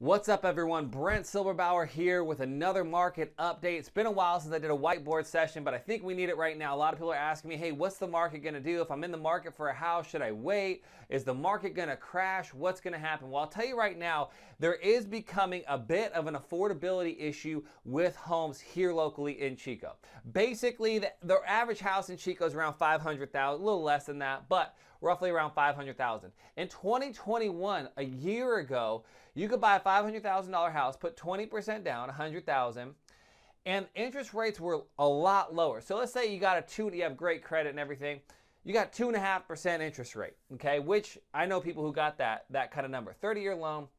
What's up, everyone? Brent Silberbauer here with another market update. It's been a while since I did a whiteboard session, but I think we need it right now. A lot of people are asking me, hey, what's the market going to do? If I'm in the market for a house, should I wait? Is the market going to crash? What's going to happen? Well, I'll tell you right now, there is becoming a bit of an affordability issue with homes here locally in Chico. Basically, the average house in Chico is around $500,000, a little less than that, but roughly around $500,000. In 2021, a year ago, you could buy a $500,000 house, put 20% down, $100,000, and interest rates were a lot lower. So let's say you have great credit and everything, you got 2.5% interest rate, okay? Which I know people who got that kind of number, 30-year loan,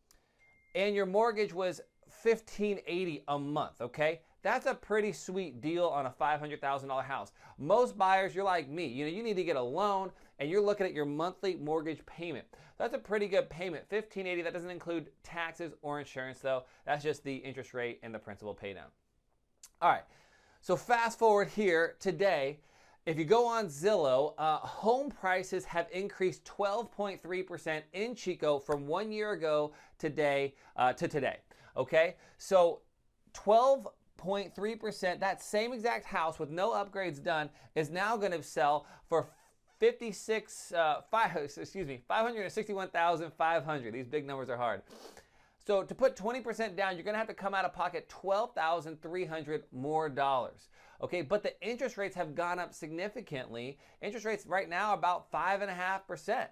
and your mortgage was $1,580 a month, okay? That's a pretty sweet deal on a $500,000 house. Most buyers, you're like me, you need to get a loan and you're looking at your monthly mortgage payment. That's a pretty good payment, $1,580. That doesn't include taxes or insurance though. That's just the interest rate and the principal pay down. All right, so fast forward here today, if you go on Zillow, home prices have increased 12.3% in Chico from 1 year ago today to today, okay? So 12.3%, that same exact house with no upgrades done is now going to sell for $561,500. These big numbers are hard. So to put 20% down, you're going to have to come out of pocket $12,300 more dollars. Okay, but the interest rates have gone up significantly. Interest rates right now are about 5.5%.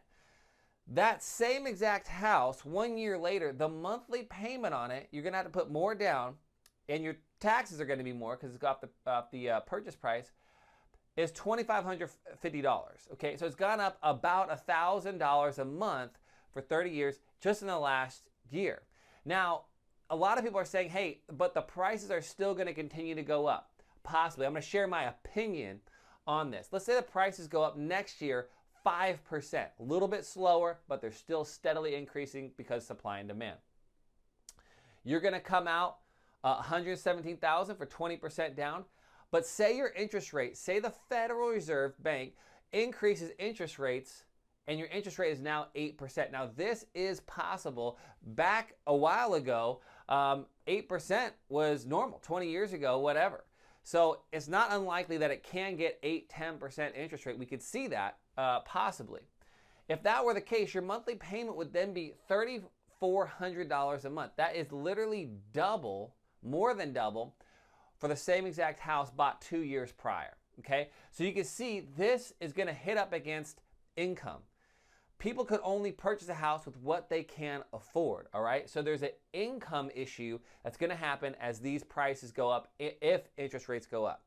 That same exact house, 1 year later, the monthly payment on it, you're going to have to put more down, and your taxes are going to be more because it's got the purchase price, is $2,550. Okay, so it's gone up about $1,000 a month for 30 years just in the last year. Now, a lot of people are saying, hey, but the prices are still going to continue to go up. Possibly. I'm going to share my opinion on this. Let's say the prices go up next year 5%. A little bit slower, but they're still steadily increasing because supply and demand. You're going to come out $117,000 for 20% down. But say your interest rate, say the Federal Reserve Bank increases interest rates and your interest rate is now 8%. Now this is possible. Back a while ago, 8% was normal, 20 years ago, whatever. So it's not unlikely that it can get 8-10% interest rate. We could see that possibly. If that were the case, your monthly payment would then be $3,400 a month. That is literally double, more than double, for the same exact house bought 2 years prior, okay? So you can see this is gonna hit up against income. People could only purchase a house with what they can afford, all right? So there's an income issue that's gonna happen as these prices go up if interest rates go up.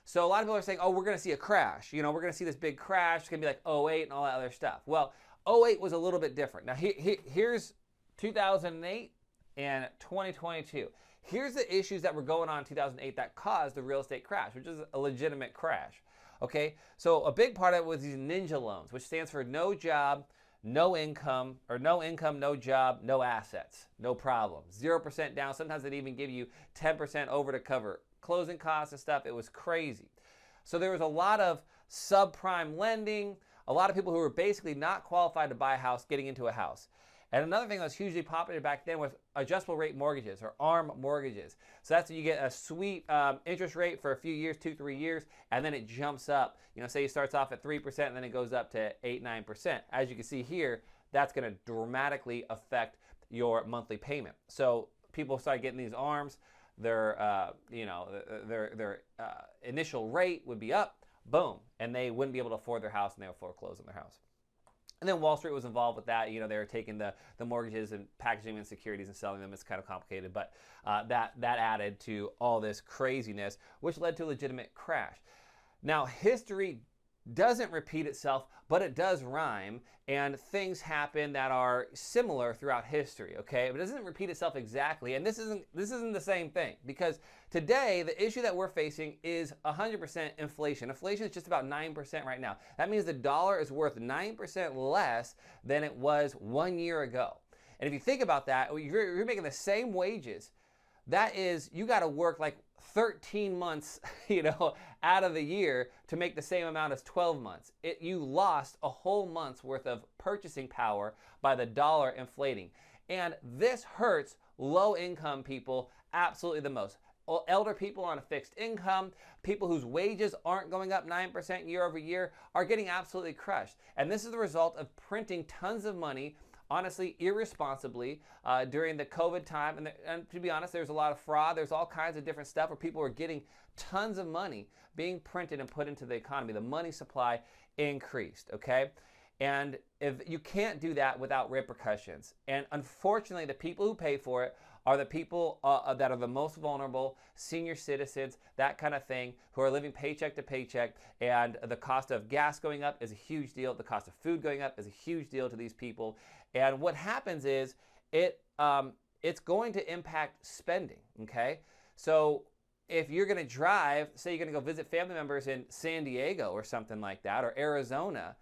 So a lot of people are saying, oh, we're gonna see a crash. We're gonna see this big crash. It's gonna be like '08 and all that other stuff. Well, '08 was a little bit different. Now here's 2008 and 2022. Here's the issues that were going on in 2008 that caused the real estate crash, which is a legitimate crash. Okay, so a big part of it was these ninja loans, which stands for no job, no income, or no income, no job, no assets, no problem. 0% down. Sometimes they'd even give you 10% over to cover closing costs and stuff. It was crazy. So there was a lot of subprime lending, a lot of people who were basically not qualified to buy a house getting into a house. And another thing that was hugely popular back then was adjustable rate mortgages or ARM mortgages. So that's when you get a sweet interest rate for a few years, 2-3 years, and then it jumps up. Say it starts off at 3% and then it goes up to 8-9%. As you can see here, that's going to dramatically affect your monthly payment. So people start getting these ARMs. Their initial rate would be up, boom, and they wouldn't be able to afford their house and they would foreclose on their house. And then Wall Street was involved with that. They were taking the mortgages and packaging them in securities and selling them. It's kind of complicated, but that added to all this craziness, which led to a legitimate crash. Now, history doesn't repeat itself, but it does rhyme, and things happen that are similar throughout history, okay? But it doesn't repeat itself exactly, and this isn't the same thing, because today, the issue that we're facing is 100% inflation. Inflation is just about 9% right now. That means the dollar is worth 9% less than it was 1 year ago. And if you think about that, you're making the same wages. That is, you got to work like 13 months, out of the year to make the same amount as 12 months. You lost a whole month's worth of purchasing power by the dollar inflating. And this hurts low-income people absolutely the most. Elder people on a fixed income, people whose wages aren't going up 9% year over year are getting absolutely crushed. And this is the result of printing tons of money, honestly, irresponsibly during the COVID time. And to be honest, there's a lot of fraud. There's all kinds of different stuff where people are getting tons of money being printed and put into the economy. The money supply increased, okay? And if you can't do that without repercussions. And unfortunately, the people who pay for it are the people that are the most vulnerable, senior citizens, that kind of thing, who are living paycheck to paycheck. And the cost of gas going up is a huge deal. The cost of food going up is a huge deal to these people. And what happens is it's going to impact spending, okay? So if you're going to drive, say you're going to go visit family members in San Diego or something like that, or Arizona,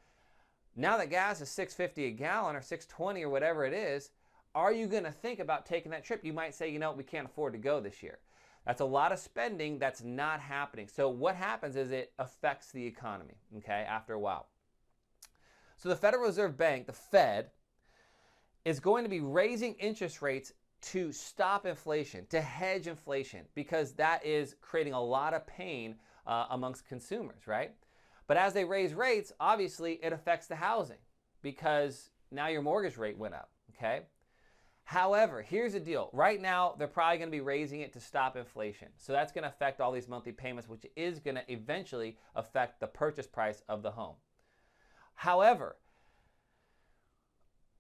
now that gas is $6.50 a gallon or $6.20 or whatever it is, are you going to think about taking that trip? You might say, you know, we can't afford to go this year. That's a lot of spending that's not happening. So what happens is it affects the economy, okay, after a while. So the Federal Reserve Bank, the Fed, is going to be raising interest rates to stop inflation, to hedge inflation, because that is creating a lot of pain amongst consumers, right? But as they raise rates, obviously it affects the housing because now your mortgage rate went up, okay? However, here's the deal. Right now, they're probably going to be raising it to stop inflation. So that's going to affect all these monthly payments, which is going to eventually affect the purchase price of the home. However,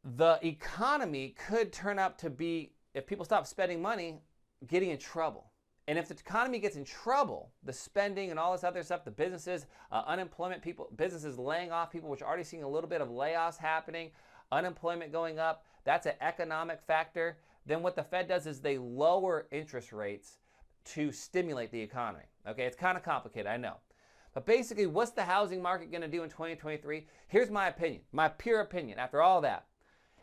the economy could turn up to be, if people stop spending money, getting in trouble. And if the economy gets in trouble, the spending and all this other stuff, the businesses, unemployment, people, businesses laying off people, which are already seeing a little bit of layoffs happening, unemployment going up, that's an economic factor. Then what the Fed does is they lower interest rates to stimulate the economy. Okay, it's kind of complicated, I know. But basically, what's the housing market going to do in 2023? Here's my opinion, my pure opinion after all that.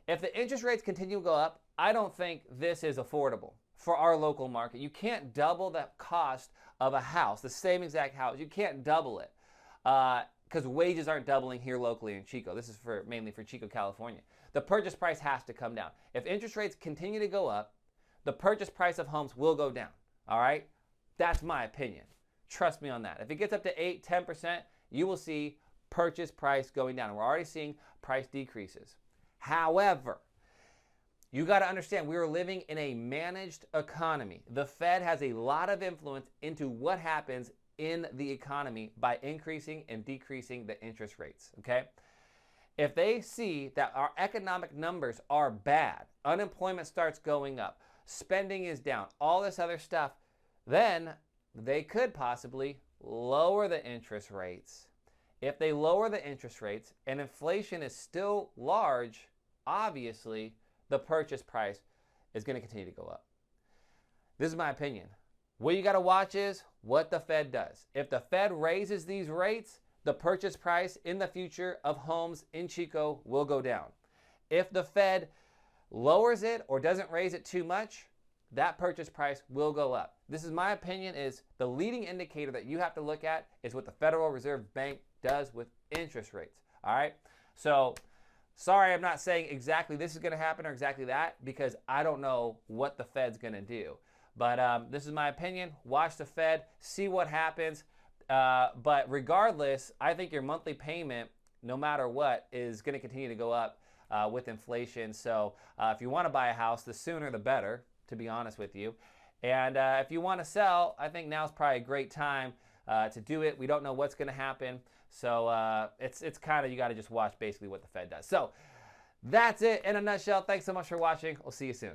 If the interest rates continue to go up, I don't think this is affordable for our local market. You can't double the cost of a house, the same exact house. You can't double it because wages aren't doubling here locally in Chico. This is mainly for Chico, California. The purchase price has to come down. If interest rates continue to go up, the purchase price of homes will go down, all right? That's my opinion. Trust me on that. If it gets up to 8, 10%, you will see purchase price going down. We're already seeing price decreases. However, you got to understand, we are living in a managed economy. The Fed has a lot of influence into what happens in the economy by increasing and decreasing the interest rates, okay? If they see that our economic numbers are bad, unemployment starts going up, spending is down, all this other stuff, then they could possibly lower the interest rates. If they lower the interest rates and inflation is still large, obviously, the purchase price is going to continue to go up. This is my opinion. What you got to watch is what the Fed does. If the Fed raises these rates, the purchase price in the future of homes in Chico will go down. If the Fed lowers it or doesn't raise it too much, that purchase price will go up. This is my opinion, is the leading indicator that you have to look at is what the Federal Reserve Bank does with interest rates. All right? So, sorry, I'm not saying exactly this is going to happen or exactly that because I don't know what the Fed's going to do. But this is my opinion. Watch the Fed, see what happens. But regardless, I think your monthly payment, no matter what, is going to continue to go up with inflation. So if you want to buy a house, the sooner the better, to be honest with you. And if you want to sell, I think now's probably a great time to do it. We don't know what's going to happen. So it's kind of, you got to just watch basically what the Fed does. So that's it in a nutshell. Thanks so much for watching. We'll see you soon.